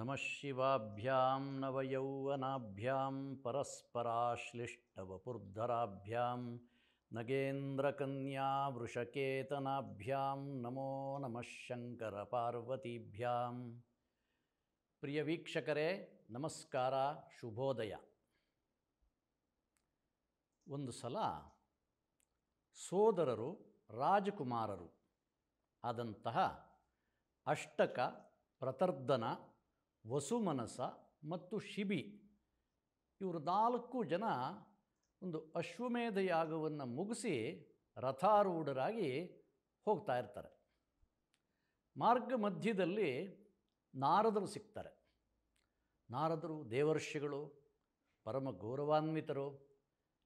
ನಮಃ ಶಿವಾಭ್ಯಾಂ ನವಯೌವನಾಭ್ಯಾಂ ಪರಸ್ಪರಾಶ್ಲಿಷ್ಟವಪುರ್ಧರಾಭ್ಯಾಂ ನಗೇಂದ್ರಕನ್ಯಾ ವೃಷಕೇತನಾಭ್ಯಾಂ ನಮೋ ನಮಃ ಶಂಕರ ಪಾರ್ವತೀಭ್ಯಾಂ. ಪ್ರಿಯ ವೀಕ್ಷಕರೇ, ನಮಸ್ಕಾರ, ಶುಭೋದಯ. ಒಂದು ಸಲ ಸೋದರರು ರಾಜಕುಮಾರರು ಆದಂತಹ ಅಷ್ಟಕ, ಪ್ರತರ್ಧನ, ವಸುಮನಸ ಮತ್ತು ಶಿಬಿ ಇವರು 4 ಜನ ಒಂದು ಅಶ್ವಮೇಧ ಯಾಗವನ್ನು ಮುಗಿಸಿ ರಥಾರೂಢರಾಗಿ ಹೋಗ್ತಾ ಇರ್ತಾರೆ. ಮಾರ್ಗ ಮಧ್ಯದಲ್ಲಿ ನಾರದರು ಸಿಗ್ತಾರೆ. ನಾರದರು ದೇವರ್ಷಿಗಳು, ಪರಮ ಗೌರವಾನ್ವಿತರು.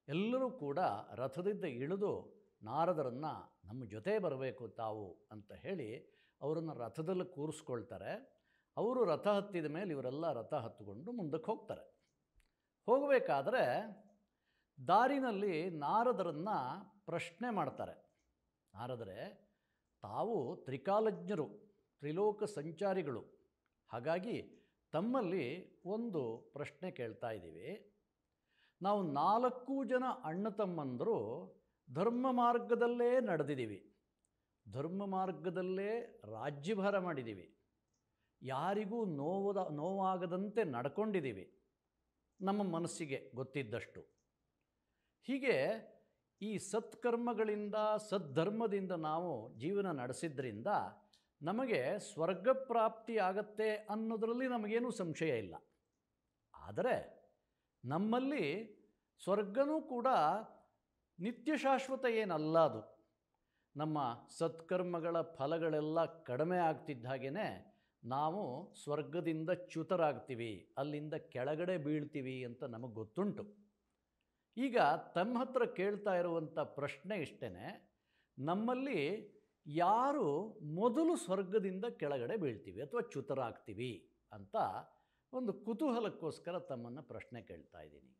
ಎಲ್ಲರೂ ಕೂಡ ರಥದಿಂದ ಇಳಿದು ನಾರದರನ್ನು ನಮ್ಮ ಜೊತೆ ಬರಬೇಕು ತಾವು ಅಂತ ಹೇಳಿ ಅವರನ್ನು ರಥದಲ್ಲಿ ಕೂರಿಸ್ಕೊಳ್ತಾರೆ. ಅವರು ರಥ ಹತ್ತಿದ ಮೇಲೆ ಇವರೆಲ್ಲ ರಥ ಹತ್ತಿಕೊಂಡು ಮುಂದಕ್ಕೆ ಹೋಗ್ತಾರೆ. ಹೋಗಬೇಕಾದ್ರೆ ದಾರಿನಲ್ಲಿ ನಾರದರನ್ನು ಪ್ರಶ್ನೆ ಮಾಡ್ತಾರೆ. ನಾರದರೆ, ತಾವು ತ್ರಿಕಾಲಜ್ಞರು, ತ್ರಿಲೋಕ ಸಂಚಾರಿಗಳು, ಹಾಗಾಗಿ ತಮ್ಮಲ್ಲಿ ಒಂದು ಪ್ರಶ್ನೆ ಕೇಳ್ತಾ ಇದ್ದೀವಿ. ನಾವು 4 ಜನ ಅಣ್ಣ ತಮ್ಮಂದರು ಧರ್ಮ ಮಾರ್ಗದಲ್ಲೇ ನಡೆದಿದ್ದೀವಿ, ಧರ್ಮ ಮಾರ್ಗದಲ್ಲೇ ರಾಜ್ಯಭಾರ ಮಾಡಿದ್ದೀವಿ, ಯಾರಿಗೂ ನೋವಾಗದಂತೆ ನಡ್ಕೊಂಡಿದ್ದೀವಿ ನಮ್ಮ ಮನಸ್ಸಿಗೆ ಗೊತ್ತಿದ್ದಷ್ಟು. ಹೀಗೆ ಈ ಸತ್ಕರ್ಮಗಳಿಂದ, ಸದ್ಧರ್ಮದಿಂದ ನಾವು ಜೀವನ ನಡೆಸಿದ್ರಿಂದ ನಮಗೆ ಸ್ವರ್ಗ ಪ್ರಾಪ್ತಿ ಆಗತ್ತೆ ಅನ್ನೋದರಲ್ಲಿ ನಮಗೇನೂ ಸಂಶಯ ಇಲ್ಲ. ಆದರೆ ನಮ್ಮಲ್ಲಿ ಸ್ವರ್ಗನೂ ಕೂಡ ನಿತ್ಯ ಶಾಶ್ವತ ಏನಲ್ಲ. ಅದು ನಮ್ಮ ಸತ್ಕರ್ಮಗಳ ಫಲಗಳೆಲ್ಲ ಕಡಿಮೆ ಆಗ್ತಿದ್ದ ಹಾಗೇ ನಾವು ಸ್ವರ್ಗದಿಂದ ಚ್ಯುತರಾಗ್ತೀವಿ, ಅಲ್ಲಿಂದ ಕೆಳಗಡೆ ಬೀಳ್ತೀವಿ ಅಂತ ನಮಗೆ ಗೊತ್ತುಂಟು. ಈಗ ತಮ್ಮ ಹತ್ರ ಕೇಳ್ತಾ ಇರುವಂಥ ಪ್ರಶ್ನೆ ಇಷ್ಟೇ, ನಮ್ಮಲ್ಲಿ ಯಾರು ಮೊದಲು ಸ್ವರ್ಗದಿಂದ ಕೆಳಗಡೆ ಬೀಳ್ತೀವಿ ಅಥವಾ ಚ್ಯುತರಾಗ್ತೀವಿ ಅಂತ ಒಂದು ಕುತೂಹಲಕ್ಕೋಸ್ಕರ ತಮ್ಮನ್ನು ಪ್ರಶ್ನೆ ಕೇಳ್ತಾ ಇದ್ದೀನಿ.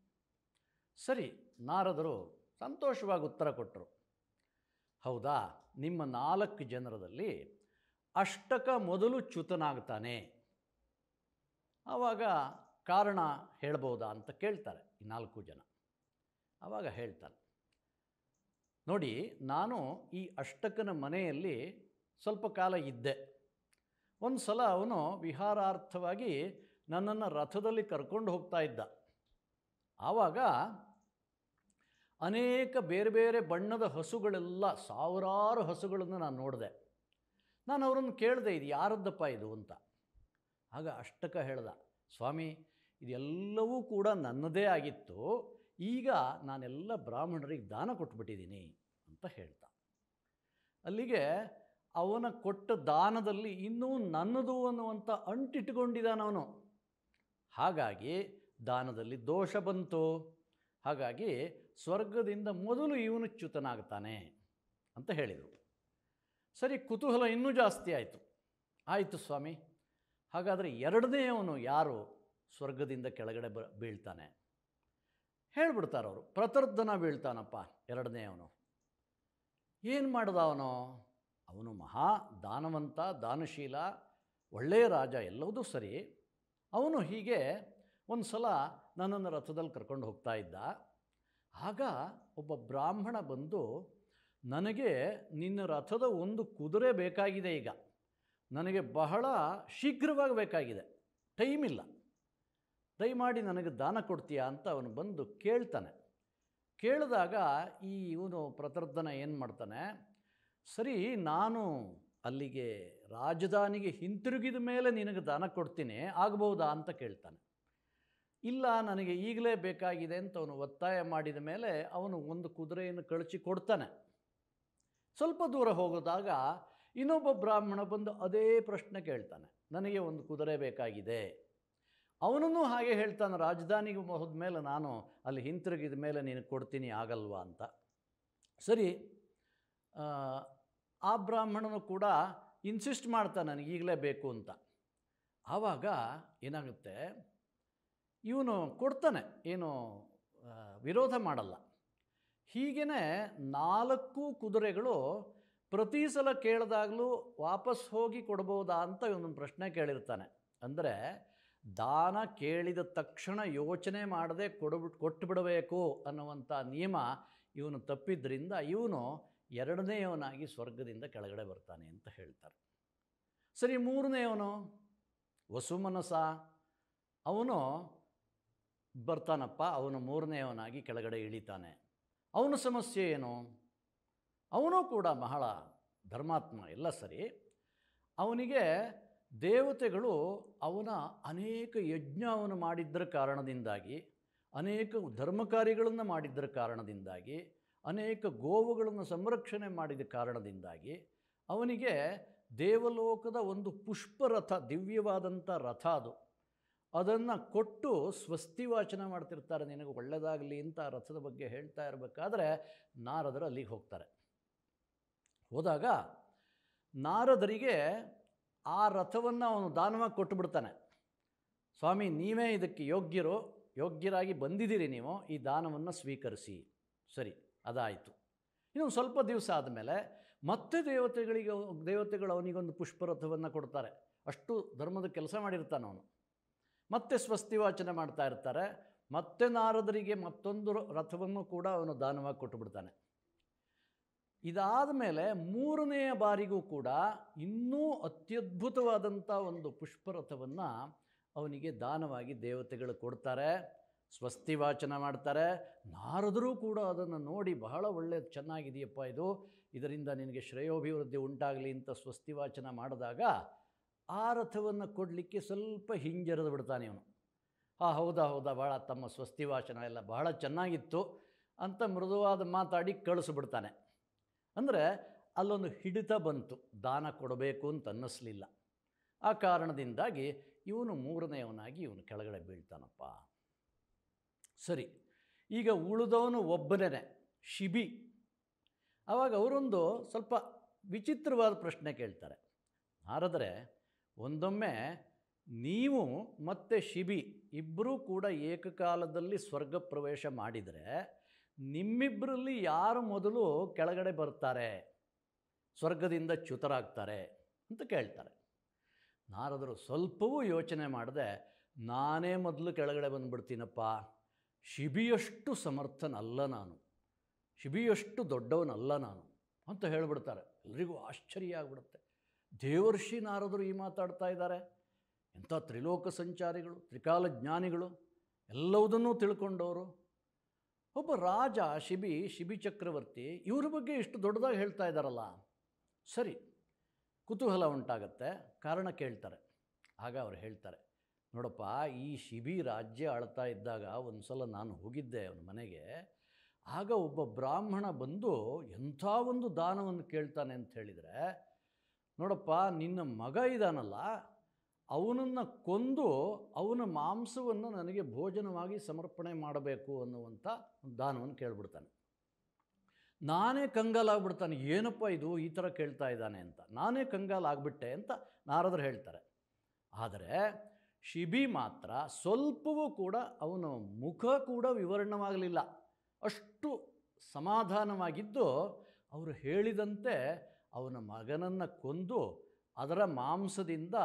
ಸರಿ, ನಾರದರು ಸಂತೋಷವಾಗಿ ಉತ್ತರ ಕೊಟ್ಟರು. ಹೌದಾ, ನಿಮ್ಮ 4 ಜನರದಲ್ಲಿ ಅಷ್ಟಕ ಮೊದಲು ಚ್ಯುತನಾಗ್ತಾನೆ, ಆವಾಗ ಕಾರಣ ಹೇಳ್ಬೋದಾ ಅಂತ ಕೇಳ್ತಾರೆ ಈ 4 ಜನ. ಆವಾಗ ಹೇಳ್ತಾನೆ, ನೋಡಿ, ನಾನು ಈ ಅಷ್ಟಕನ ಮನೆಯಲ್ಲಿ ಸ್ವಲ್ಪ ಕಾಲ ಇದ್ದೆ. ಒಂದು ಸಲ ಅವನು ವಿಹಾರಾರ್ಥವಾಗಿ ನನ್ನನ್ನು ರಥದಲ್ಲಿ ಕರ್ಕೊಂಡು ಹೋಗ್ತಾ ಇದ್ದ. ಆವಾಗ ಅನೇಕ ಬೇರೆ ಬೇರೆ ಬಣ್ಣದ ಹಸುಗಳೆಲ್ಲ, ಸಾವಿರಾರು ಹಸುಗಳನ್ನು ನಾನು ನೋಡಿದೆ. ನಾನು ಅವರನ್ನು ಕೇಳಿದೆ, ಇದು ಯಾರದ್ದಪ್ಪ ಇದು ಅಂತ. ಆಗ ಅಷ್ಟಕ ಹೇಳ್ದ, ಸ್ವಾಮಿ, ಇದೆಲ್ಲವೂ ಕೂಡ ನನ್ನದೇ ಆಗಿತ್ತು, ಈಗ ನಾನೆಲ್ಲ ಬ್ರಾಹ್ಮಣರಿಗೆ ದಾನ ಕೊಟ್ಬಿಟ್ಟಿದ್ದೀನಿ ಅಂತ ಹೇಳ್ತಾ. ಅಲ್ಲಿಗೆ ಅವನ ಕೊಟ್ಟ ದಾನದಲ್ಲಿ ಇನ್ನೂ ನನ್ನದು ಅನ್ನುವಂಥ ಅಂಟಿಟ್ಕೊಂಡಿದ್ದಾನವನು. ಹಾಗಾಗಿ ದಾನದಲ್ಲಿ ದೋಷ ಬಂತು. ಹಾಗಾಗಿ ಸ್ವರ್ಗದಿಂದ ಮೊದಲು ಇವನು ಚ್ಯುತನಾಗ್ತಾನೆ ಅಂತ ಹೇಳಿದರು. ಸರಿ, ಕುತೂಹಲ ಇನ್ನೂ ಜಾಸ್ತಿ ಆಯಿತು. ಆಯಿತು ಸ್ವಾಮಿ, ಹಾಗಾದರೆ ಎರಡನೆಯವನು ಯಾರು ಸ್ವರ್ಗದಿಂದ ಕೆಳಗಡೆ ಬೀಳ್ತಾನೆ? ಹೇಳಿಬಿಡ್ತಾರೆ ಅವರು, ಪ್ರತರ್ಧನ ಬೀಳ್ತಾನಪ್ಪ ಎರಡನೆಯವನು. ಏನು ಮಾಡ್ದ ಅವನು? ಅವನು ಮಹಾ ದಾನವಂತ, ದಾನಶೀಲ, ಒಳ್ಳೆಯ ರಾಜ, ಎಲ್ಲವೂ ಸರಿ. ಅವನು ಹೀಗೆ ಒಂದು ಸಲ ನನ್ನನ್ನು ರಥದಲ್ಲಿ ಕರ್ಕೊಂಡು ಹೋಗ್ತಾ ಇದ್ದ. ಆಗ ಒಬ್ಬ ಬ್ರಾಹ್ಮಣ ಬಂದು, ನನಗೆ ನಿನ್ನ ರಥದ ಒಂದು ಕುದುರೆ ಬೇಕಾಗಿದೆ, ಈಗ ನನಗೆ ಬಹಳ ಶೀಘ್ರವಾಗಿ ಬೇಕಾಗಿದೆ, ಟೈಮ್ ಇಲ್ಲ, ದಯಮಾಡಿ ನನಗೆ ದಾನ ಕೊಡ್ತೀಯಾ ಅಂತ ಅವನು ಬಂದು ಕೇಳ್ತಾನೆ. ಕೇಳಿದಾಗ ಇವನು ಪ್ರತರ್ಧನ ಏನು ಮಾಡ್ತಾನೆ, ಸರಿ, ನಾನು ಅಲ್ಲಿಗೆ ರಾಜಧಾನಿಗೆ ಹಿಂತಿರುಗಿದ ಮೇಲೆ ನಿನಗೆ ದಾನ ಕೊಡ್ತೀನಿ, ಆಗ್ಬೋದಾ ಅಂತ ಕೇಳ್ತಾನೆ. ಇಲ್ಲ, ನನಗೆ ಈಗಲೇ ಬೇಕಾಗಿದೆ ಅಂತ ಅವನು ಒತ್ತಾಯ ಮಾಡಿದ ಮೇಲೆ ಅವನು ಒಂದು ಕುದುರೆಯನ್ನು ಕಳಿಸಿ ಕೊಡ್ತಾನೆ. ಸ್ವಲ್ಪ ದೂರ ಹೋಗೋದಾಗ ಇನ್ನೊಬ್ಬ ಬ್ರಾಹ್ಮಣ ಬಂದು ಅದೇ ಪ್ರಶ್ನೆ ಕೇಳ್ತಾನೆ, ನನಗೆ ಒಂದು ಕುದುರೆ ಬೇಕಾಗಿದೆ. ಅವನನ್ನು ಹಾಗೆ ಹೇಳ್ತಾನೆ, ರಾಜಧಾನಿಗೆ ಹೋದ ಮೇಲೆ ನಾನು ಅಲ್ಲಿ ಹಿಂತಿರುಗಿದ ಮೇಲೆ ನಿನಗೆ ಕೊಡ್ತೀನಿ, ಆಗಲ್ವಾ ಅಂತ. ಸರಿ, ಆ ಬ್ರಾಹ್ಮಣನು ಕೂಡ ಇನ್ಸಿಸ್ಟ್ ಮಾಡ್ತಾನೆ, ನನಗೆ ಈಗಲೇ ಬೇಕು ಅಂತ. ಆವಾಗ ಏನಾಗುತ್ತೆ, ಇವನು ಕೊಡ್ತಾನೆ, ಏನು ವಿರೋಧ ಮಾಡಲ್ಲ. ಹೀಗೇ 4 ಕುದುರೆಗಳು ಪ್ರತಿ ಸಲ ಕೇಳಿದಾಗಲೂ ವಾಪಸ್ ಹೋಗಿ ಕೊಡ್ಬೋದಾ ಅಂತ ಇವನೊಂದು ಪ್ರಶ್ನೆ ಕೇಳಿರ್ತಾನೆ. ಅಂದರೆ ದಾನ ಕೇಳಿದ ತಕ್ಷಣ ಯೋಚನೆ ಮಾಡದೆ ಕೊಟ್ಟು ಬಿಡಬೇಕು ಅನ್ನುವಂಥ ನಿಯಮ ಇವನು ತಪ್ಪಿದ್ದರಿಂದ ಇವನು ಎರಡನೆಯವನಾಗಿ ಸ್ವರ್ಗದಿಂದ ಕೆಳಗಡೆ ಬರ್ತಾನೆ ಅಂತ ಹೇಳ್ತಾರೆ. ಸರಿ, ಮೂರನೆಯವನು ವಸುಮನಸ, ಅವನು ಬರ್ತಾನಪ್ಪ, ಅವನು ಮೂರನೆಯವನಾಗಿ ಕೆಳಗಡೆ ಇಳಿತಾನೆ. ಅವನ ಸಮಸ್ಯೆ ಏನು? ಅವನು ಕೂಡ ಬಹಳ ಧರ್ಮಾತ್ಮ, ಎಲ್ಲ ಸರಿ. ಅವನಿಗೆ ದೇವತೆಗಳು ಅವನ ಅನೇಕ ಯಜ್ಞ ಅವನು ಮಾಡಿದ್ದರ ಕಾರಣದಿಂದಾಗಿ, ಅನೇಕ ಧರ್ಮ ಕಾರ್ಯಗಳನ್ನು ಮಾಡಿದ್ದರ ಕಾರಣದಿಂದಾಗಿ, ಅನೇಕ ಗೋವುಗಳನ್ನು ಸಂರಕ್ಷಣೆ ಮಾಡಿದ ಕಾರಣದಿಂದಾಗಿ ಅವನಿಗೆ ದೇವಲೋಕದ ಒಂದು ಪುಷ್ಪರಥ, ದಿವ್ಯವಾದಂಥ ರಥ ಅದು, ಅದನ್ನು ಕೊಟ್ಟು ಸ್ವಸ್ತಿ ವಾಚನ ಮಾಡ್ತಿರ್ತಾರೆ, ನಿನಗೆ ಒಳ್ಳೆಯದಾಗಲಿ ಅಂತ ಆ ರಥದ ಬಗ್ಗೆ ಹೇಳ್ತಾ ಇರಬೇಕಾದ್ರೆ ನಾರದರು ಅಲ್ಲಿಗೆ ಹೋಗ್ತಾರೆ. ಹೋದಾಗ ನಾರದರಿಗೆ ಆ ರಥವನ್ನು ಅವನು ದಾನವಾಗಿ ಕೊಟ್ಟು ಬಿಡ್ತಾನೆ. ಸ್ವಾಮಿ, ನೀವೇ ಇದಕ್ಕೆ ಯೋಗ್ಯರಾಗಿ ಬಂದಿದ್ದೀರಿ, ನೀವು ಈ ದಾನವನ್ನು ಸ್ವೀಕರಿಸಿ. ಸರಿ, ಅದಾಯಿತು. ಇನ್ನು ಸ್ವಲ್ಪ ದಿವಸ ಆದಮೇಲೆ ಮತ್ತೆ ದೇವತೆಗಳು ಅವನಿಗೊಂದು ಪುಷ್ಪರಥವನ್ನು ಕೊಡ್ತಾರೆ. ಅಷ್ಟು ಧರ್ಮದ ಕೆಲಸ ಮಾಡಿರ್ತಾನೆ ಅವನು. ಮತ್ತೆ ಸ್ವಸ್ತಿ ವಾಚನ ಮಾಡ್ತಾ ಇರ್ತಾರೆ. ಮತ್ತೆ ನಾರದರಿಗೆ ಮತ್ತೊಂದು ರಥವನ್ನು ಕೂಡ ಅವನು ದಾನವಾಗಿ ಕೊಟ್ಟು ಬಿಡ್ತಾನೆ. ಇದಾದ ಮೇಲೆ ಮೂರನೆಯ ಬಾರಿಗೂ ಕೂಡ ಇನ್ನೂ ಅತ್ಯದ್ಭುತವಾದಂಥ ಒಂದು ಪುಷ್ಪರಥವನ್ನು ಅವನಿಗೆ ದಾನವಾಗಿ ದೇವತೆಗಳು ಕೊಡ್ತಾರೆ, ಸ್ವಸ್ತಿ ವಾಚನ ಮಾಡ್ತಾರೆ. ನಾರದರು ಕೂಡ ಅದನ್ನು ನೋಡಿ ಬಹಳ ಒಳ್ಳೆಯದು, ಚೆನ್ನಾಗಿದೆಯಪ್ಪ ಇದು, ಇದರಿಂದ ನಿನಗೆ ಶ್ರೇಯೋಭಿವೃದ್ಧಿ ಉಂಟಾಗಲಿ ಅಂತ ಸ್ವಸ್ತಿ ವಾಚನ ಮಾಡಿದಾಗ ಆ ರಥವನ್ನು ಕೊಡಲಿಕ್ಕೆ ಸ್ವಲ್ಪ ಹಿಂಜರಿದು ಬಿಡ್ತಾನೆ ಇವನು. ಹೌದಾ, ಭಾಳ ತಮ್ಮ ಸ್ವಸ್ತಿ ವಾಚನ ಎಲ್ಲ ಬಹಳ ಚೆನ್ನಾಗಿತ್ತು ಅಂತ ಮೃದುವಾದ ಮಾತಾಡಿ ಕಳಿಸ್ಬಿಡ್ತಾನೆ. ಅಂದರೆ ಅಲ್ಲೊಂದು ಹಿಡಿತ ಬಂತು, ದಾನ ಕೊಡಬೇಕು ಅಂತ ಅನ್ನಿಸ್ಲಿಲ್ಲ. ಆ ಕಾರಣದಿಂದಾಗಿ ಇವನು ಮೂರನೆಯವನಾಗಿ ಇವನು ಕೆಳಗಡೆ ಬೀಳ್ತಾನಪ್ಪ. ಸರಿ, ಈಗ ಉಳಿದವನು ಒಬ್ಬನೇ, ಶಿಬಿ. ಆವಾಗ ಅವರೊಂದು ಸ್ವಲ್ಪ ವಿಚಿತ್ರವಾದ ಪ್ರಶ್ನೆ ಕೇಳ್ತಾರೆ. ನಾರದರೆ, ಒಂದೊಮ್ಮೆ ನೀವು ಮತ್ತು ಶಿಬಿ ಇಬ್ಬರೂ ಕೂಡ ಏಕಕಾಲದಲ್ಲಿ ಸ್ವರ್ಗ ಪ್ರವೇಶ ಮಾಡಿದರೆ ನಿಮ್ಮಿಬ್ಬರಲ್ಲಿ ಯಾರು ಮೊದಲು ಕೆಳಗಡೆ ಬರ್ತಾರೆ, ಸ್ವರ್ಗದಿಂದ ಚ್ಯುತರಾಗ್ತಾರೆ ಅಂತ ಕೇಳ್ತಾರೆ. ನಾರದರು ಸ್ವಲ್ಪವೂ ಯೋಚನೆ ಮಾಡದೆ, ನಾನೇ ಮೊದಲು ಕೆಳಗಡೆ ಬಂದುಬಿಡ್ತೀನಪ್ಪ, ಶಿಬಿಯಷ್ಟು ಸಮರ್ಥನಲ್ಲ ನಾನು, ಶಿಬಿಯಷ್ಟು ದೊಡ್ಡವನಲ್ಲ ನಾನು ಅಂತ ಹೇಳಿಬಿಡ್ತಾರೆ. ಎಲ್ರಿಗೂ ಆಶ್ಚರ್ಯ ಆಗಿಬಿಡುತ್ತೆ. ದೇವರ್ಷಿ ನಾರದರು ಈ ಮಾತಾಡ್ತಾ ಇದ್ದಾರೆ, ಎಂಥ ತ್ರಿಲೋಕ ಸಂಚಾರಿಗಳು, ತ್ರಿಕಾಲ ಜ್ಞಾನಿಗಳು, ಎಲ್ಲವುದನ್ನೂ ತಿಳ್ಕೊಂಡವರು. ಒಬ್ಬ ರಾಜ ಶಿಬಿ ಚಕ್ರವರ್ತಿ ಇವ್ರ ಬಗ್ಗೆ ಇಷ್ಟು ದೊಡ್ಡದಾಗಿ ಹೇಳ್ತಾ ಇದ್ದಾರಲ್ಲ. ಸರಿ, ಕುತೂಹಲ ಉಂಟಾಗತ್ತೆ, ಕಾರಣ ಕೇಳ್ತಾರೆ. ಆಗ ಅವ್ರು ಹೇಳ್ತಾರೆ, ನೋಡಪ್ಪ, ಈ ಶಿಬಿ ರಾಜ್ಯ ಆಳ್ತಾ ಇದ್ದಾಗ ಒಂದು ಸಲ ನಾನು ಹೋಗಿದ್ದೆ ಅವನ ಮನೆಗೆ. ಆಗ ಒಬ್ಬ ಬ್ರಾಹ್ಮಣ ಬಂದು ಎಂಥ ಒಂದು ದಾನವನ್ನು ಕೇಳ್ತಾನೆ ಅಂತ ಹೇಳಿದರೆ, ನೋಡಪ್ಪ, ನಿನ್ನ ಮಗ ಇದ್ದಾನಲ್ಲ, ಅವನನ್ನು ಕೊಂದು ಅವನ ಮಾಂಸವನ್ನು ನನಗೆ ಭೋಜನವಾಗಿ ಸಮರ್ಪಣೆ ಮಾಡಬೇಕು ಅನ್ನುವಂಥ ದಾನವನ್ನು ಕೇಳಿಬಿಡ್ತಾನೆ. ನಾನೇ ಕಂಗಾಲಾಗ್ಬಿಡ್ತಾನೆ, ಏನಪ್ಪ ಇದು ಈ ಥರ ಕೇಳ್ತಾ ಇದ್ದಾನೆ ಅಂತ. ನಾನೇ ಕಂಗಾಲಾಗ್ಬಿಟ್ಟೆ ಅಂತ ನಾರದರು ಹೇಳ್ತಾರೆ. ಆದರೆ ಶಿಬಿ ಮಾತ್ರ ಸ್ವಲ್ಪವೂ ಕೂಡ ಅವನ ಮುಖ ಕೂಡ ವಿವರಣವಾಗಲಿಲ್ಲ, ಅಷ್ಟು ಸಮಾಧಾನವಾಗಿದ್ದು ಅವರು ಹೇಳಿದಂತೆ ಅವನ ಮಗನನ್ನು ಕೊಂದು ಅದರ ಮಾಂಸದಿಂದ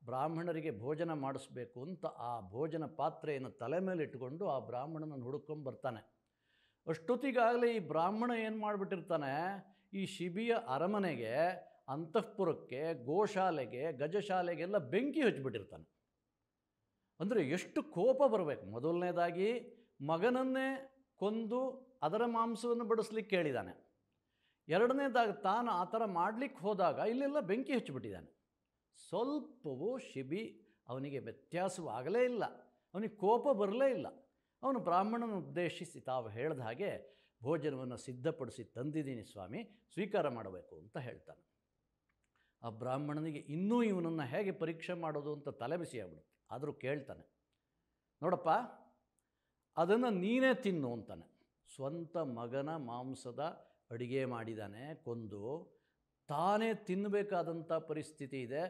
ಬ್ರಾಹ್ಮಣರಿಗೆ ಭೋಜನ ಮಾಡಿಸ್ಬೇಕು ಅಂತ ಆ ಭೋಜನ ಪಾತ್ರೆಯನ್ನು ತಲೆ ಮೇಲೆ ಇಟ್ಟುಕೊಂಡು ಆ ಬ್ರಾಹ್ಮಣನನ್ನು ಹುಡುಕೊಂಡು ಬರ್ತಾನೆ. ಅಷ್ಟೊತ್ತಿಗಾಗಲೇ ಈ ಬ್ರಾಹ್ಮಣ ಏನು ಮಾಡಿಬಿಟ್ಟಿರ್ತಾನೆ, ಈ ಶಿಬಿಯ ಅರಮನೆಗೆ, ಅಂತಃಪುರಕ್ಕೆ, ಗೋಶಾಲೆಗೆ, ಗಜಶಾಲೆಗೆಲ್ಲ ಬೆಂಕಿ ಹಚ್ಚಿಬಿಟ್ಟಿರ್ತಾನೆ. ಅಂದರೆ ಎಷ್ಟು ಕೋಪ ಬರಬೇಕು. ಮೊದಲನೇದಾಗಿ ಮಗನನ್ನೇ ಕೊಂದು ಅದರ ಮಾಂಸವನ್ನು ಬಡಿಸ್ಲಿಕ್ಕೆ ಕೇಳಿದ್ದಾನೆ. ಎರಡನೇದಾಗಿ ತಾನು ಆ ಥರ ಮಾಡಲಿಕ್ಕೆ ಹೋದಾಗ ಇಲ್ಲೆಲ್ಲ ಬೆಂಕಿ ಹಚ್ಚಿಬಿಟ್ಟಿದ್ದಾನೆ. ಸ್ವಲ್ಪವೂ ಶಿಬಿ ಅವನಿಗೆ ವ್ಯತ್ಯಾಸವಾಗಲೇ ಇಲ್ಲ, ಅವನಿಗೆ ಕೋಪ ಬರಲೇ ಇಲ್ಲ. ಅವನು ಬ್ರಾಹ್ಮಣನ ಉದ್ದೇಶಿಸಿ ತಾವು ಹೇಳಿದ ಹಾಗೆ ಭೋಜನವನ್ನು ಸಿದ್ಧಪಡಿಸಿ ತಂದಿದ್ದೀನಿ ಸ್ವಾಮಿ, ಸ್ವೀಕಾರ ಮಾಡಬೇಕು ಅಂತ ಹೇಳ್ತಾನೆ. ಆ ಬ್ರಾಹ್ಮಣನಿಗೆ ಇನ್ನೂ ಇವನನ್ನು ಹೇಗೆ ಪರೀಕ್ಷೆ ಮಾಡೋದು ಅಂತ ತಲೆ ಬಿಸಿ ಆಗ್ಬಿಡುತ್ತೆ. ಆದರೂ ಕೇಳ್ತಾನೆ, ನೋಡಪ್ಪ, ಅದನ್ನು ನೀನೇ ತಿನ್ನು ಅಂತಾನೆ. ಸ್ವಂತ ಮಗನ ಮಾಂಸದ ಅಡಿಗೆ ಮಾಡಿದ್ದಾನೆ, ಕೊಂದು ತಾನೇ ತಿನ್ನಬೇಕಾದಂಥ ಪರಿಸ್ಥಿತಿ ಇದೆ.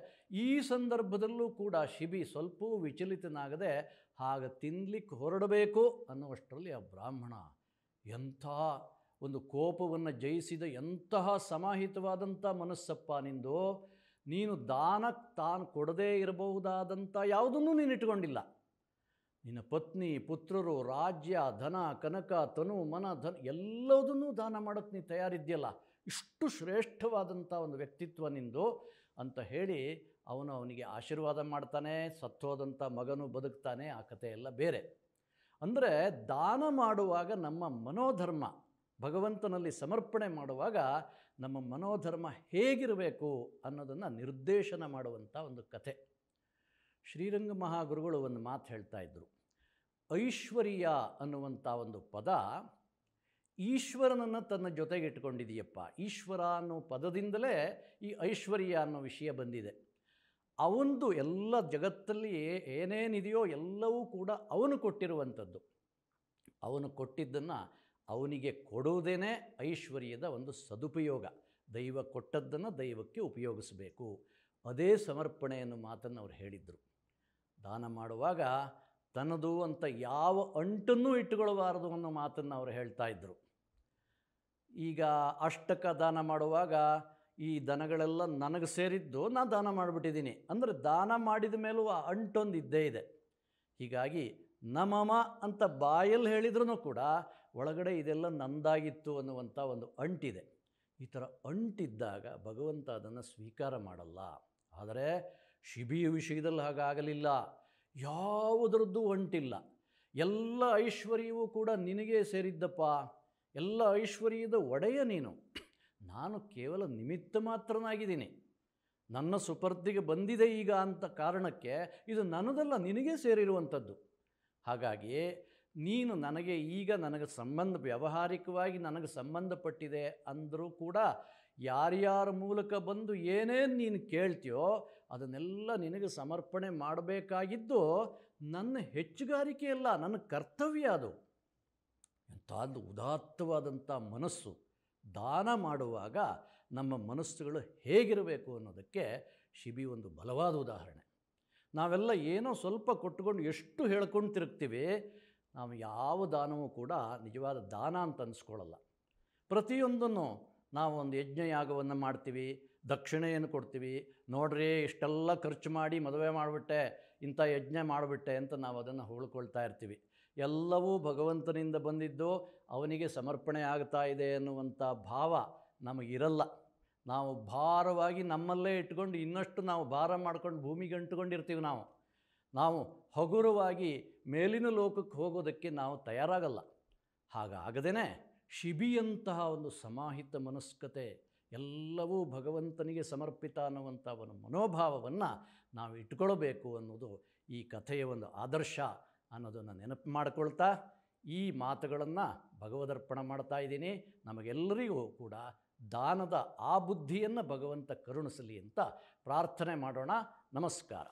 ಈ ಸಂದರ್ಭದಲ್ಲೂ ಕೂಡ ಶಿಬಿ ಸ್ವಲ್ಪವೂ ವಿಚಲಿತನಾಗದೆ ಹಾಗೆ ತಿನ್ನಲಿಕ್ಕೆ ಹೊರಡಬೇಕು ಅನ್ನುವಷ್ಟರಲ್ಲಿ ಆ ಬ್ರಾಹ್ಮಣ ಎಂಥ ಒಂದು ಕೋಪವನ್ನು ಜಯಿಸಿದ ಎಂತಹ ಸಮಾಹಿತವಾದಂಥ ಮನಸ್ಸಪ್ಪ ನಿಂದು. ನೀನು ದಾನಕ್ಕೆ ತಾನು ಕೊಡದೇ ಇರಬಹುದಾದಂಥ ಯಾವುದನ್ನೂ ನೀನು ಇಟ್ಕೊಂಡಿಲ್ಲ. ನಿನ್ನ ಪತ್ನಿ, ಪುತ್ರರು, ರಾಜ್ಯ, ಧನ, ಕನಕ, ತನು, ಮನ, ಎಲ್ಲದನ್ನೂ ದಾನ ಮಾಡೋಕ್ಕೆ ನೀನು ತಯಾರಿದ್ಯಲ್ಲ, ಇಷ್ಟು ಶ್ರೇಷ್ಠವಾದಂಥ ಒಂದು ವ್ಯಕ್ತಿತ್ವ ನಿಂದು ಅಂತ ಹೇಳಿ ಅವನಿಗೆ ಆಶೀರ್ವಾದ ಮಾಡ್ತಾನೆ. ಸತ್ತೋದಂಥ ಮಗನು ಬದುಕ್ತಾನೆ. ಆ ಕಥೆ ಎಲ್ಲ ಬೇರೆ. ಅಂದರೆ ದಾನ ಮಾಡುವಾಗ ನಮ್ಮ ಮನೋಧರ್ಮ, ಭಗವಂತನಲ್ಲಿ ಸಮರ್ಪಣೆ ಮಾಡುವಾಗ ನಮ್ಮ ಮನೋಧರ್ಮ ಹೇಗಿರಬೇಕು ಅನ್ನೋದನ್ನು ನಿರ್ದೇಶನ ಮಾಡುವಂಥ ಒಂದು ಕಥೆ. ಶ್ರೀರಂಗ ಮಹಾಗುರುಗಳು ಒಂದು ಮಾತು ಹೇಳ್ತಾ ಇದ್ದರು. ಐಶ್ವರ್ಯ ಅನ್ನುವಂಥ ಒಂದು ಪದ ಈಶ್ವರನನ್ನು ತನ್ನ ಜೊತೆಗೆ ಇಟ್ಕೊಂಡಿದೆಯಪ್ಪ. ಈಶ್ವರ ಅನ್ನೋ ಪದದಿಂದಲೇ ಈ ಐಶ್ವರ್ಯ ಅನ್ನೋ ವಿಷಯ ಬಂದಿದೆ. ಅವನದು ಎಲ್ಲ ಜಗತ್ತಲ್ಲಿ ಏನೇನಿದೆಯೋ ಎಲ್ಲವೂ ಕೂಡ ಅವನು ಕೊಟ್ಟಿರುವಂಥದ್ದು. ಅವನು ಕೊಟ್ಟಿದ್ದನ್ನು ಅವನಿಗೆ ಕೊಡುವುದೇ ಐಶ್ವರ್ಯದ ಒಂದು ಸದುಪಯೋಗ. ದೈವ ಕೊಟ್ಟದ್ದನ್ನು ದೈವಕ್ಕೆ ಉಪಯೋಗಿಸಬೇಕು. ಅದೇ ಸಮರ್ಪಣೆ ಅನ್ನೋ ಮಾತನ್ನು ಅವ್ರು ಹೇಳಿದರು. ದಾನ ಮಾಡುವಾಗ ತನ್ನದು ಅಂತ ಯಾವ ಅಂಟನ್ನೂ ಇಟ್ಟುಕೊಳ್ಳಬಾರದು ಅನ್ನೋ ಮಾತನ್ನು ಅವರು ಹೇಳ್ತಾ ಇದ್ದರು. ಈಗ ಅಷ್ಟಕ ದಾನ ಮಾಡುವಾಗ ಈ ದನಗಳೆಲ್ಲ ನನಗೆ ಸೇರಿದ್ದು ನಾನು ದಾನ ಮಾಡಿಬಿಟ್ಟಿದ್ದೀನಿ ಅಂದರೆ ದಾನ ಮಾಡಿದ ಮೇಲೂ ಆ ಅಂಟೊಂದು ಇದ್ದೇ ಇದೆ. ಹೀಗಾಗಿ ನಮಮ ಅಂತ ಬಾಯಲ್ಲಿ ಹೇಳಿದ್ರೂ ಕೂಡ ಒಳಗಡೆ ಇದೆಲ್ಲ ನಂದಾಗಿತ್ತು ಅನ್ನುವಂಥ ಒಂದು ಅಂಟಿದೆ. ಈ ಥರ ಅಂಟಿದ್ದಾಗ ಭಗವಂತ ಅದನ್ನು ಸ್ವೀಕಾರ ಮಾಡಲ್ಲ. ಆದರೆ ಶಿಬಿಯ ವಿಷಯದಲ್ಲಿ ಹಾಗಾಗಲಿಲ್ಲ. ಯಾವುದರದ್ದು ಅಂಟಿಲ್ಲ. ಎಲ್ಲ ಐಶ್ವರ್ಯವೂ ಕೂಡ ನಿನಗೇ ಸೇರಿದ್ದಪ್ಪ. ಎಲ್ಲ ಐಶ್ವರ್ಯದ ಒಡೆಯ ನೀನು. ನಾನು ಕೇವಲ ನಿಮಿತ್ತ ಮಾತ್ರನಾಗಿದ್ದೀನಿ. ನನ್ನ ಸುಪರ್ದಿಗೆ ಬಂದಿದೆ ಈಗ ಅಂತ ಕಾರಣಕ್ಕೆ ಇದು ನನ್ನದಲ್ಲ, ನಿನಗೇ ಸೇರಿರುವಂಥದ್ದು. ಹಾಗಾಗಿ ನೀನು ನನಗೆ ಈಗ ನನಗೆ ವ್ಯಾವಹಾರಿಕವಾಗಿ ನನಗೆ ಸಂಬಂಧಪಟ್ಟಿದೆ ಅಂದರೂ ಕೂಡ ಯಾರ್ಯಾರ ಮೂಲಕ ಬಂದು ಏನೇನು ನೀನು ಕೇಳ್ತೀಯೋ ಅದನ್ನೆಲ್ಲ ನಿನಗೆ ಸಮರ್ಪಣೆ ಮಾಡಬೇಕಾಗಿದ್ದು ನನ್ನ ಹೆಚ್ಚುಗಾರಿಕೆಯಲ್ಲ, ನನ್ನ ಕರ್ತವ್ಯ ಅದು. ಎಂಥದ್ದು ಉದಾತ್ತವಾದಂಥ ಮನಸ್ಸು. ದಾನ ಮಾಡುವಾಗ ನಮ್ಮ ಮನಸ್ಸುಗಳು ಹೇಗಿರಬೇಕು ಅನ್ನೋದಕ್ಕೆ ಶಿಬಿ ಒಂದು ಬಲವಾದ ಉದಾಹರಣೆ. ನಾವೆಲ್ಲ ಏನೋ ಸ್ವಲ್ಪ ಕೊಟ್ಟುಕೊಂಡು ಎಷ್ಟು ಹೇಳ್ಕೊಂಡು ತಿರುಗ್ತೀವಿ, ನಾವು ಯಾವ ದಾನವೂ ಕೂಡ ನಿಜವಾದ ದಾನ ಅಂತ ಅನಿಸ್ಕೊಳ್ಳಲ್ಲ. ಪ್ರತಿಯೊಂದನ್ನು ನಾವು ಒಂದು ಯಜ್ಞಯಾಗವನ್ನು ಮಾಡ್ತೀವಿ, ದಕ್ಷಿಣೆಯನ್ನು ಕೊಡ್ತೀವಿ. ನೋಡ್ರಿ ಇಷ್ಟೆಲ್ಲ ಖರ್ಚು ಮಾಡಿ ಮದುವೆ ಮಾಡಿಬಿಟ್ಟೆ, ಇಂಥ ಯಜ್ಞ ಮಾಡಿಬಿಟ್ಟೆ ಅಂತ ನಾವು ಅದನ್ನು ಹೊಗಳ್ಕೊಳ್ತಾ ಇರ್ತೀವಿ. ಎಲ್ಲವೂ ಭಗವಂತನಿಂದ ಬಂದಿದ್ದು ಅವನಿಗೆ ಸಮರ್ಪಣೆ ಆಗ್ತಾ ಇದೆ ಅನ್ನುವಂಥ ಭಾವ ನಮಗಿರಲ್ಲ. ನಾವು ಭಾರವಾಗಿ ನಮ್ಮಲ್ಲೇ ಇಟ್ಕೊಂಡು ಇನ್ನಷ್ಟು ನಾವು ಭಾರ ಮಾಡ್ಕೊಂಡು ಭೂಮಿಗೆ ಅಂಟುಕೊಂಡಿರ್ತೀವಿ. ನಾವು ಹಗುರವಾಗಿ ಮೇಲಿನ ಲೋಕಕ್ಕೆ ಹೋಗೋದಕ್ಕೆ ನಾವು ತಯಾರಾಗಲ್ಲ. ಹಾಗಾಗದೇ ಶಿಬಿಯಂತಹ ಒಂದು ಸಮಾಹಿತ ಮನಸ್ಕತೆ, ಎಲ್ಲವೂ ಭಗವಂತನಿಗೆ ಸಮರ್ಪಿತ ಅನ್ನುವಂಥ ಒಂದು ಮನೋಭಾವವನ್ನು ನಾವು ಇಟ್ಕೊಳ್ಬೇಕು ಅನ್ನೋದು ಈ ಕಥೆಯ ಒಂದು ಆದರ್ಶ ಅನ್ನೋದನ್ನು ನೆನಪು ಮಾಡಿಕೊಳ್ತಾ ಈ ಮಾತುಗಳನ್ನು ಭಗವದರ್ಪಣೆ ಮಾಡ್ತಾ ಇದ್ದೀನಿ. ನಮಗೆಲ್ಲರಿಗೂ ಕೂಡ ದಾನದ ಆ ಬುದ್ಧಿಯನ್ನು ಭಗವಂತ ಕರುಣಿಸಲಿ ಅಂತ ಪ್ರಾರ್ಥನೆ ಮಾಡೋಣ. ನಮಸ್ಕಾರ.